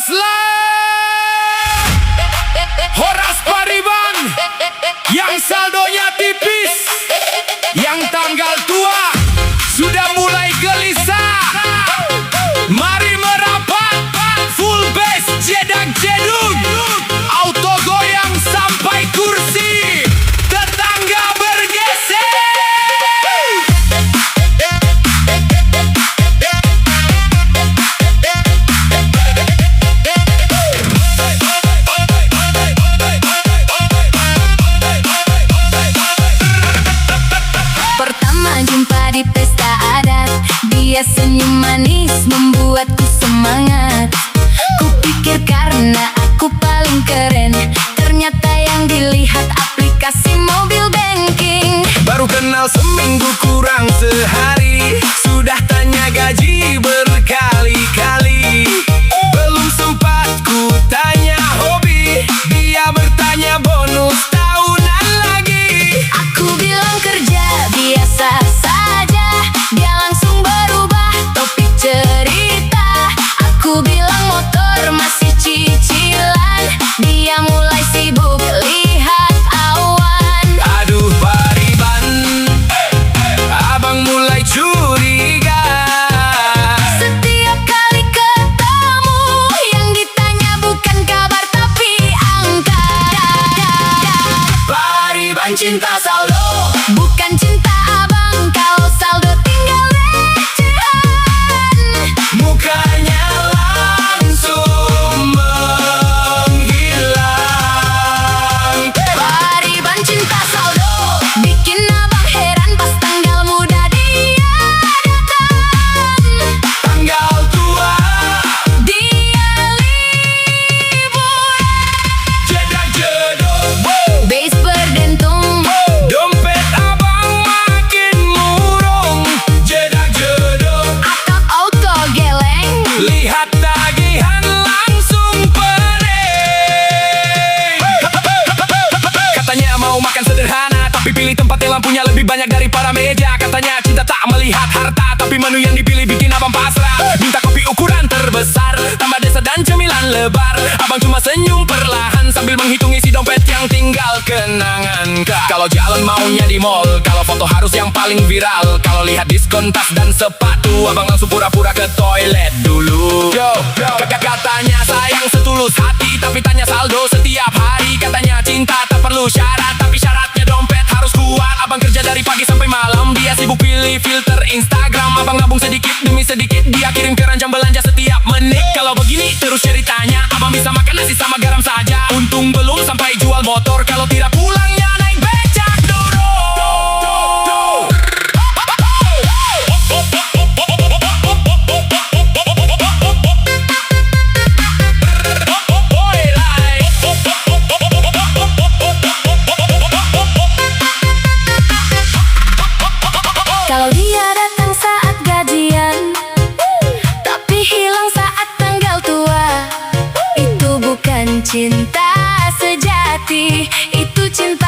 Slam Horas Pariban yang saldonya tipis, yang tanggal tua sudah mulai gelisah. Mari merapat, full bass jedak jeduk, auto goyang sampai kursi tetangga bergeser. Pertama jumpa di pesta adat, dia senyum manis membuatku semangat. Kupikir karena aku paling keren, ternyata yang dilihat aplikasi mobil banking. Baru kenal seminggu kurang sehari, sudah tanya gaji berkali-kali. Belum sempat ku tanya hobi, dia bertanya bonus tahunan lagi. Aku bilang kerja biasa saja, dia langsung berubah topik cerita. Aku bilang motor masih cicilan, dia mulai sibuk lihat awan. Aduh Pariban, abang mulai curiga. Setiap kali ketemu, yang ditanya bukan kabar tapi angka. Pariban cinta saldo, Bukan cinta abang, kalau saldo tinggal recehan. mukanya langsung menghilang. Pariban cinta saldo, bikin abang heran pas tanggal muda dia datang. Tanggal tua, Dia liburan, jedak jeduk, bass berdentum, dompet abang makin murung. Jedak jeduk, atap auto geleng. lihat tagihan langsung pening. Katanya mau makan sederhana, tapi pilih tempat yang lampunya lebih banyak daripada meja. Katanya cinta tak melihat harta, tapi menu yang dipilih bikin abang pasrah. Minta kopi ukuran terbesar, tambah desa dan cemilan lebar. Abang cuma senyum perlahan sambil menghitung isi dompet yang tinggal kenangan. Kalau jalan maunya di mall, kalau foto harus yang paling viral. Kalau lihat diskon tas dan sepatu, abang langsung pura-pura ke toilet dulu. Katanya sayang setulus hati, tapi tanya saldo setiap hari. Katanya cinta tak perlu syarat, tapi syaratnya dompet harus kuat. Abang kerja dari pagi sampai malam, dia sibuk pilih filter Instagram. Abang nabung sedikit demi sedikit, dia kirim ke ranjang belanja setiap menit. Kalau begini terus ceritanya, abang bisa makan nasi sama garam saja. Untung belum sampai jual motor, kalau tidak pulangnya naik becak dulu. Kalau dia datang saat gajian, tapi hilang saat tanggal tua, itu bukan cinta sejati, itu cinta